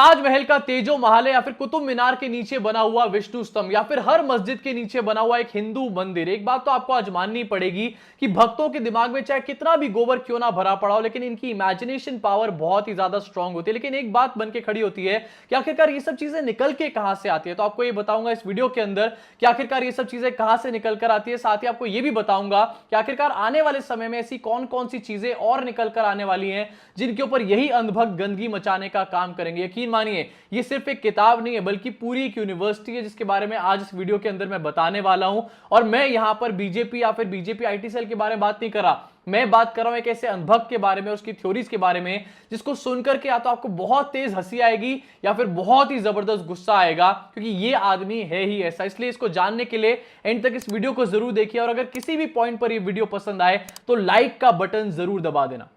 ताजमहल का तेजो महल या फिर कुतुब मीनार के नीचे बना हुआ विष्णु स्तंभ या फिर हर मस्जिद के नीचे बना हुआ एक हिंदू मंदिर, एक बात तो आपको आज माननी पड़ेगी कि भक्तों के दिमाग में चाहे कितना भी गोबर क्यों ना भरा पड़ा हो, लेकिन इनकी इमेजिनेशन पावर बहुत ही ज्यादा स्ट्रांग होती है। लेकिन एक बात बन के खड़ी होती है कि आखिरकार ये सब चीजें निकल के कहां से आती है। तो आपको ये बताऊंगा इस वीडियो के अंदर कि आखिरकार ये सब चीजें कहां से निकल कर आती है। साथ ही आपको ये भी बताऊंगा कि आखिरकार आने वाले समय में ऐसी कौन कौन सी चीजें और निकल कर आने वाली हैं जिनके ऊपर यही अंधभक्त गंदगी मचाने का काम करेंगे। यकीन मानिए ये सिर्फ एक किताब नहीं है बल्कि पूरी एक यूनिवर्सिटी है जिसके बारे में आज इस वीडियो के अंदर मैं बताने वाला हूं। और मैं यहां पर बीजेपी या फिर बीजेपी आईटी सेल के बारे में बात नहीं कर रहा, मैं बात कर रहा हूं एक ऐसे अंधभक्त के बारे में और उसकी थ्योरीज के बारे में जिसको सुनकर के या तो आपको बहुत तेज हंसी आएगी या फिर बहुत ही जबरदस्त गुस्सा आएगा, क्योंकि ये आदमी है ही ऐसा। इसलिए इसको जानने के लिए एंड तक इस वीडियो को जरूर देखिए और अगर किसी भी पॉइंट पर ये वीडियो पसंद आए तो लाइक का बटन जरूर दबा देना।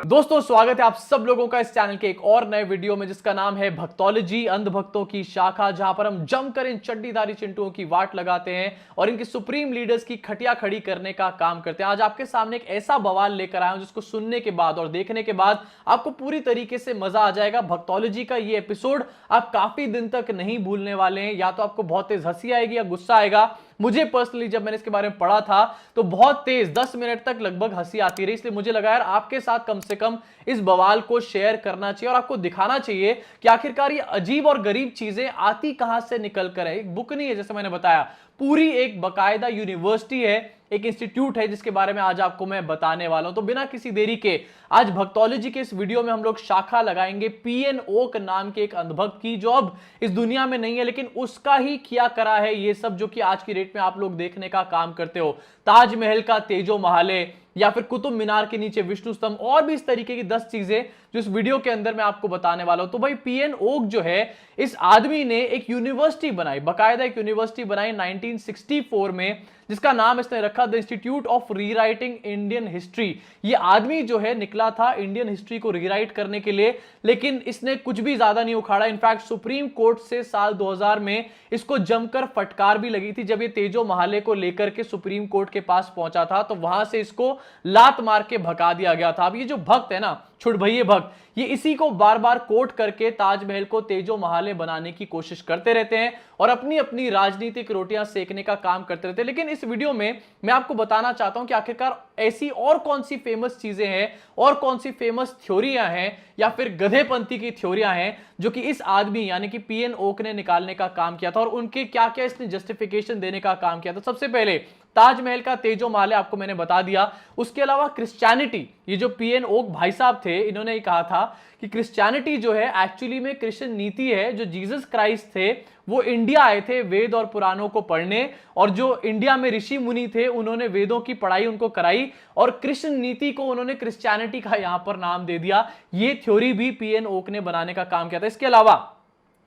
दोस्तों स्वागत है आप सब लोगों का इस चैनल के एक और नए वीडियो में जिसका नाम है भक्तोलॉजी, अंधभक्तों की शाखा, जहां पर हम जमकर इन चड्डीदारी चिंटुओं की वाट लगाते हैं और इनके सुप्रीम लीडर्स की खटिया खड़ी करने का काम करते हैं। आज आपके सामने एक ऐसा बवाल लेकर आया हूं जिसको सुनने के बाद और देखने के बाद आपको पूरी तरीके से मजा आ जाएगा। भक्तोलॉजी का ये एपिसोड आप काफी दिन तक नहीं भूलने वाले हैं। या तो आपको बहुत तेज हंसी आएगी या गुस्सा आएगा। मुझे पर्सनली जब मैंने इसके बारे में पढ़ा था तो बहुत तेज 10 मिनट तक लगभग हंसी आती रही, इसलिए मुझे लगा यार आपके साथ कम से कम इस बवाल को शेयर करना चाहिए और आपको दिखाना चाहिए कि आखिरकार ये अजीब और गरीब चीजें आती कहां से निकल कर है। एक बुक नहीं है, जैसे मैंने बताया पूरी एक बकायदा यूनिवर्सिटी है, एक इंस्टीट्यूट है जिसके बारे में आज आपको मैं बताने वाला हूं। तो बिना किसी देरी के आज भक्तोलॉजी के इस वीडियो में हम लोग शाखा लगाएंगे पीएन ओक नाम के एक अंधभक्त की, जो अब इस दुनिया में नहीं है लेकिन उसका ही किया करा है ये सब जो कि आज की डेट में आप लोग देखने का काम करते हो। ताजमहल का तेजो महल या फिर कुतुब मीनार के नीचे विष्णु स्तंभ और भी इस तरीके की 10 चीजें जो इस वीडियो के अंदर मैं आपको बताने वाला हूं। तो भाई पीएन ओक जो है, इस आदमी ने एक यूनिवर्सिटी बनाई, बकायदा एक यूनिवर्सिटी बनाई 1964 में, जिसका नाम इसने रखा the institute of rewriting Indian history. ये आदमी जो है निकला था इंडियन हिस्ट्री को रीराइट करने के लिए, लेकिन इसने कुछ भी ज्यादा नहीं उखाड़ा। इनफैक्ट सुप्रीम कोर्ट से साल 2000 में इसको जमकर फटकार भी लगी थी। जब ये तेजो महल को लेकर के सुप्रीम कोर्ट के पास पहुंचा था तो वहां से इसको लात मार के भगा दिया गया था। अब ये जो भक्त है ना, छुड़भइये भक्त, ये इसी को बार बार कोट करके ताजमहल को तेजो महल बनाने की कोशिश करते रहते हैं और अपनी अपनी राजनीतिक रोटियां सेकने का काम करते रहते हैं। लेकिन इस वीडियो में मैं आपको बताना चाहता हूं कि आखिरकार ऐसी और कौन सी फेमस चीजें हैं और कौन सी फेमस थ्योरियां हैं या फिर गधेपंथी की थ्योरियां हैं जो कि इस आदमी यानी कि पीएन ओक ने निकालने का काम किया था और उनके क्या क्या इसने जस्टिफिकेशन देने का काम किया था। सबसे पहले ताजमहल का तेजो महल आपको मैंने बता दिया। उसके अलावा क्रिश्चियनिटी, ये जो पीएन ओक भाई साहब थे इन्होंने कहा था कि क्रिश्चियनिटी जो है एक्चुअली में क्रिश्चियन नीति है। जो जीसस क्राइस्ट थे वो इंडिया आए थे वेद और पुराणों को पढ़ने, और जो इंडिया में ऋषि मुनि थे उन्होंने वेदों की पढ़ाई उनको कराई और क्रिश्चियन नीति को उन्होंने क्रिश्चियनिटी का यहां पर नाम दे दिया। ये थ्योरी भी पीएन ओक ने बनाने का काम किया था। इसके अलावा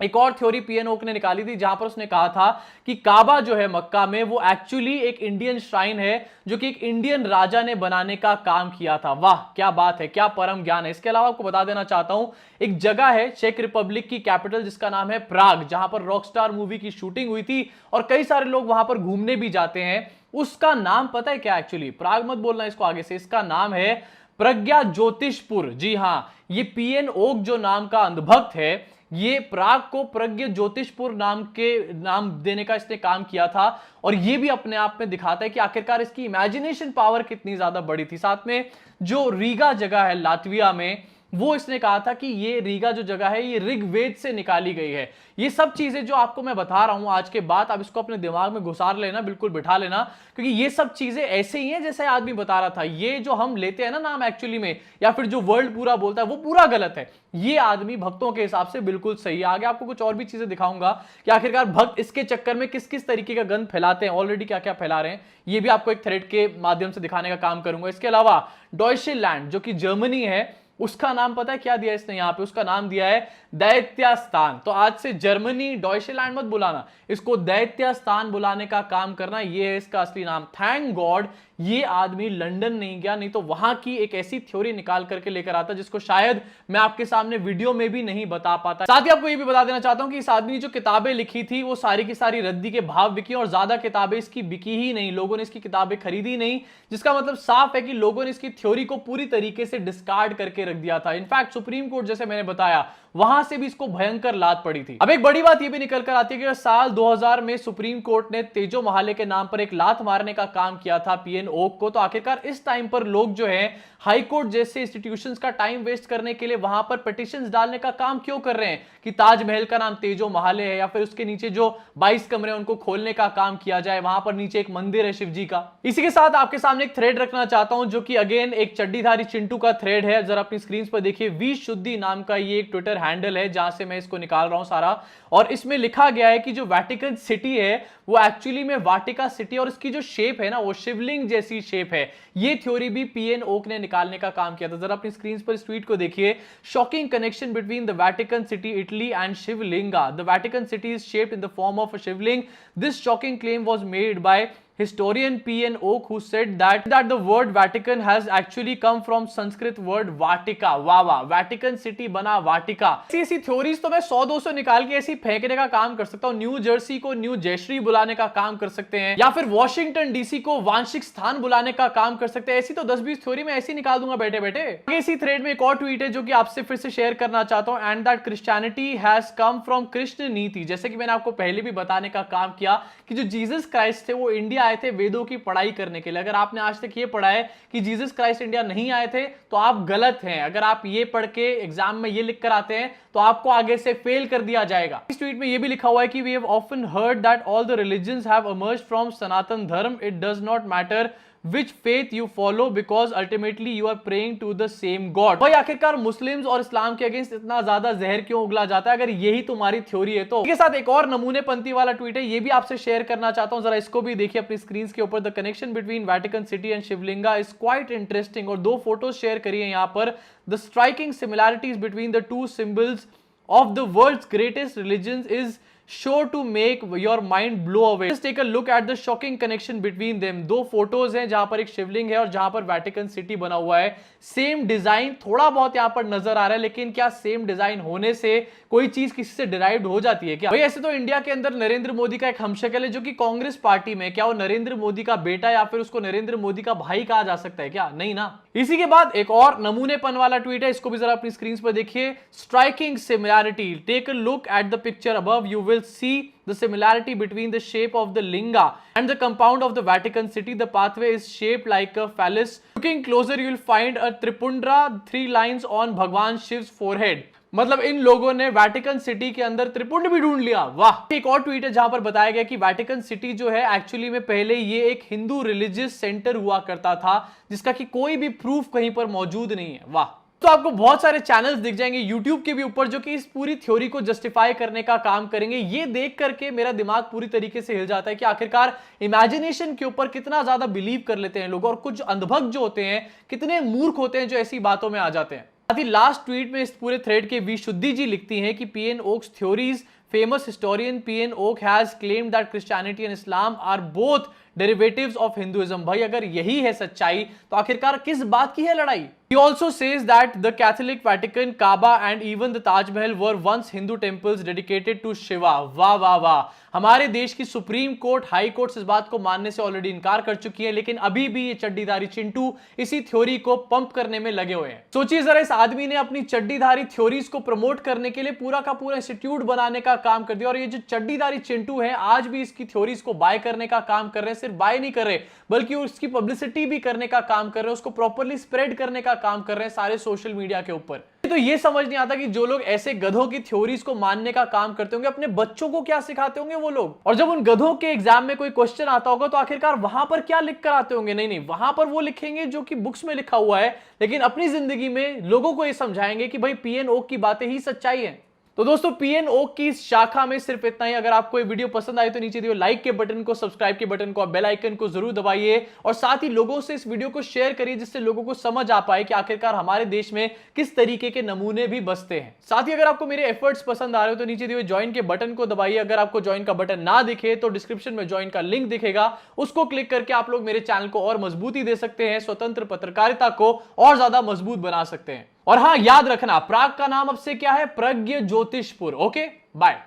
एक और थ्योरी पीएन ओक ने निकाली थी जहां पर उसने कहा था कि काबा जो है मक्का में वो एक्चुअली एक इंडियन श्राइन है जो कि एक इंडियन राजा ने बनाने का काम किया था। वाह क्या बात है, क्या परम ज्ञान है। इसके अलावा आपको बता देना चाहता हूं एक जगह है चेक रिपब्लिक की कैपिटल जिसका नाम है प्राग, जहां पर रॉकस्टार मूवी की शूटिंग हुई थी और कई सारे लोग वहां पर घूमने भी जाते हैं। उसका नाम पता है क्या? एक्चुअली प्राग मत बोलना इसको आगे से, इसका नाम है प्रज्ञा ज्योतिषपुर। जी हां, ये पीएन ओक जो नाम का अंधभक्त है ये प्राग को प्रज्ञा ज्योतिषपुर नाम देने का इसने काम किया था। और ये भी अपने आप में दिखाता है कि आखिरकार इसकी इमेजिनेशन पावर कितनी ज्यादा बड़ी थी। साथ में जो रीगा जगह है लातविया में, वो इसने कहा था कि ये रीगा जो जगह है ये ऋग्वेद से निकाली गई है। ये सब चीजें जो आपको मैं बता रहा हूं आज के बाद आप इसको अपने दिमाग में घुसार लेना, बिल्कुल बिठा लेना, क्योंकि ये सब चीजें ऐसे ही हैं जैसे आदमी बता रहा था। ये जो हम लेते हैं ना नाम एक्चुअली में, या फिर जो वर्ल्ड पूरा बोलता है वो पूरा गलत है। ये आदमी भक्तों के हिसाब से बिल्कुल सही है। आगे आपको कुछ और भी चीजें दिखाऊंगा कि आखिरकार भक्त इसके चक्कर में किस किस तरीके का गंद फैलाते हैं, ऑलरेडी क्या क्या फैला रहे हैं, ये भी आपको एक थ्रेड के माध्यम से दिखाने का काम करूंगा। इसके अलावा डॉयशेलैंड जो कि जर्मनी है, उसका नाम पता है क्या दिया इसने यहां पे? उसका नाम दिया है दैत्यास्थान। तो आज से जर्मनी डॉयशेलैंड मत बुलाना, इसको दैत्यास्थान बुलाने का काम करना, ये है इसका असली नाम। थैंक गॉड ये आदमी लंदन नहीं गया, नहीं तो वहां की एक ऐसी थ्योरी निकाल करके लेकर आता जिसको शायद मैं आपके सामने वीडियो में भी नहीं बता पाता। साथ ही आपको ये भी बता देना चाहता हूं कि इस आदमी ने जो किताबें लिखी थी वो सारी की सारी रद्दी के भाव बिकी और ज्यादा किताबें इसकी बिकी ही नहीं, लोगों ने इसकी किताबें खरीदी नहीं, जिसका मतलब साफ है कि लोगों ने इसकी थ्योरी को पूरी तरीके से डिस्कार्ड करके रख दिया था। इनफैक्ट सुप्रीम कोर्ट, जैसे मैंने बताया, वहां से भी इसको भयंकर लात पड़ी थी। अब एक बड़ी बात यह भी निकल कर आती है कि साल 2000 में सुप्रीम कोर्ट ने तेजो महाले के नाम पर एक लात मारने का काम किया था पीएन ओक को। तो आखिरकार इस टाइम पर लोग जो है हाई कोर्ट जैसे इंस्टीट्यूशंस का टाइम वेस्ट करने के लिए वहां पर पिटीशंस डालने का काम क्यों कर रहे हैं कि ताजमहल का नाम तेजो महाले है, या फिर उसके नीचे जो 22 कमरे हैं उनको खोलने का काम किया जाए, वहां पर नीचे एक मंदिर है शिव जी का। इसी के साथ आपके सामने एक थ्रेड रखना चाहता हूं जो कि अगेन एक चड्डीधारी चिंटू का थ्रेड है। जरा अपनी स्क्रीन पर देखिए, वी शुद्धि नाम का ये एक ट्विटर हैंडल है जहां से मैं इसको निकाल रहा हूं सारा, और इसमें लिखा गया है कि जो वेटिकन सिटी है वो एक्चुअली में वाटिका सिटी, और इसकी जो शेप है ना वो शिवलिंग जैसी शेप है। ये थ्योरी भी पीएन ओक ने निकालने का काम किया था। जरा अपनी स्क्रीन पर इस ट्वीट को देखिए, shocking connection between the Vatican city Italy and Shivalinga, the Vatican city is shaped in the form of a Shivling, this shocking claim was made by historian P.N. Oak, who said that the word Vatican has actually come from Sanskrit word Vatika। वाह वाह, Vatican City बना वाटिका। ऐसी theories तो मैं 100-200 निकाल के ऐसी फेंकने का काम कर सकता हूँ। न्यू जर्सी को न्यू जयश्री बुलाने का काम कर सकते हैं, या फिर वॉशिंगटन डीसी को वांशिक स्थान बुलाने का काम कर सकते हैं। ऐसी तो 10-20 थ्योरी मैं ऐसी निकाल दूंगा बैठे बैठे। इसी थ्रेड में एक और ट्वीट है जो कि आपसे फिर से शेयर करना चाहता हूँ, and that Christianity has come from Krishna नीति। जैसे कि मैंने आपको पहले भी बताने का काम किया कि जो जीसस क्राइस्ट थे वो इंडिया आए थे वेदों की पढ़ाई करने के लिए। अगर आपने आज तक ये पढ़ा है कि जीसस क्राइस्ट इंडिया नहीं आए थे तो आप गलत हैं। अगर आप ये पढ़ के एग्जाम में ये लिख कर आते हैं तो आपको आगे से फेल कर दिया जाएगा। इस ट्वीट में ये भी लिखा हुआ है कि we have often heard that all the religions have emerged from Sanatan Dharma, it does not matter which faith you follow because ultimately you are praying to the same God। भाई आखिरकार मुस्लिम्स और इस्लाम के अगेंस्ट इतना ज्यादा जहर क्यों उगला जाता है अगर यही तुम्हारी थ्योरी है तो। इसके साथ एक और नमूने पंथी वाला ट्वीट है, ये भी आपसे शेयर करना चाहता हूं, जरा इसको भी देखिए अपनी स्क्रीन के ऊपर। The connection between Vatican city and Shivalinga is quite interesting, और 2 फोटोज शेयर करिए यहां पर। The striking similarities between the 2 symbols of the world's greatest religions is sure to make your mind blow away। Just take a look at the shocking connection between them। 2 photos हैं जहां पर एक शिवलिंग है और जहां पर वेटिकन सिटी बना हुआ है। सेम डिजाइन थोड़ा बहुत यहां पर नजर आ रहा है, लेकिन क्या सेम डिजाइन होने से कोई चीज किसी से डिराइव्ड हो जाती है क्या? भाई ऐसे तो इंडिया के अंदर नरेंद्र मोदी का एक हमशक्ल है जो कि कांग्रेस पार्टी में, क्या वो नरेंद्र मोदी का बेटा या फिर उसको नरेंद्र मोदी का भाई कहा जा सकता है क्या? नहीं ना। इसी के बाद एक और नमूनेपन वाला ट्वीट है, इसको भी जरा अपनी स्क्रीन पर देखिए। Striking similarity, take a look at the picture above, you will see the similarity between the shape of the linga and the compound of the Vatican City। The pathway is shaped like a phallus। Looking closer you will find a tripundra, 3 lines on भगवान Shiv forehead। मतलब इन लोगों ने Vatican city के अंदर त्रिपुंड भी ढूंढ लिया। वाह। एक और ट्वीट है जहां पर बताया गया कि वेटिकन सिटी जो है एक्चुअली में पहले ये एक हिंदू रिलीजियस सेंटर हुआ करता था जिसका कि कोई भी प्रूफ कहीं पर मौजूद नहीं है। वाह। तो आपको बहुत सारे चैनल्स दिख जाएंगे यूट्यूब के भी ऊपर जो कि इस पूरी थ्योरी को जस्टिफाई करने का काम करेंगे। ये देख करके मेरा दिमाग पूरी तरीके से हिल जाता है कि आखिरकार इमेजिनेशन के ऊपर कितना ज्यादा बिलीव कर लेते हैं लोग, और कुछ अंधभक्त जो होते हैं कितने मूर्ख होते हैं जो ऐसी बातों में आ जाते हैं। साथ ही लास्ट ट्वीट में इस पूरे थ्रेड के वी शुद्धि जी लिखती हैं कि PN Oak's theories, famous historian P.N. Oak has claimed that Christianity and Islam are both derivatives of Hinduism। भाई अगर यही है सच्चाई तो आखिरकार किस बात की है लड़ाई? He also says that the Catholic Vatican, Kaaba and even the Taj Mahal were once Hindu temples dedicated to Shiva। वाह वाह वाह। हमारे देश की सुप्रीम कोर्ट, हाई कोर्ट इस बात को मानने से ऑलरेडी इनकार कर चुकी है, लेकिन अभी भी ये चड्डीधारी चिंटू इसी थ्योरी को पंप करने में लगे हुए हैं। सोचिए जरा, इस आदमी ने अपनी चड्डीधारी थ्योरीज को प्रमोट करने के लिए पूरा का पूरा इंस्टीट्यूट बनाने का काम कर दिया, और ये जो चड्डीधारी चिंटू है आज भी इसकी थ्योरीज को बाय करने का काम कर रहे हैं। सिर्फ बाय नहीं कर रहे बल्कि उसकी पब्लिसिटी भी करने का काम कर रहे हैं, उसको प्रॉपर्ली स्प्रेड करने का काम कर रहे हैं सारे सोशल मीडिया के ऊपर। तो ये समझ नहीं आता कि जो लोग ऐसे गधों की थ्योरीज को मानने का काम करते होंगे अपने बच्चों को क्या सिखाते होंगे वो लोग, और जब उन गधों के एग्जाम में कोई क्वेश्चन आता होगा तो आखिरकार वहां पर क्या लिख कर आते होंगे? नहीं, वहां पर वो लिखेंगे जो कि बुक्स में लिखा हुआ है, लेकिन अपनी जिंदगी में लोगों को ये समझाएंगे कि भाई पीएन ओक की बातें ही सच्चाई है। तो दोस्तों पीएनओ की इस शाखा में सिर्फ इतना ही। अगर आपको ये वीडियो पसंद आए तो नीचे दिए लाइक के बटन को, सब्सक्राइब के बटन को और बेल आइकन को जरूर दबाइए और साथ ही लोगों से इस वीडियो को शेयर करिए जिससे लोगों को समझ आ पाए कि आखिरकार हमारे देश में किस तरीके के नमूने भी बसते हैं। साथ ही अगर आपको मेरे एफर्ट्स पसंद आ रहे हो तो नीचे दिए ज्वाइन के बटन को दबाइए। अगर आपको ज्वाइन का बटन ना दिखे तो डिस्क्रिप्शन में ज्वाइन का लिंक दिखेगा, उसको क्लिक करके आप लोग मेरे चैनल को और मजबूती दे सकते हैं, स्वतंत्र पत्रकारिता को और ज्यादा मजबूत बना सकते हैं। और हां, याद रखना प्राग का नाम अब से क्या है, प्रज्ञ ज्योतिषपुर। Okay, bye.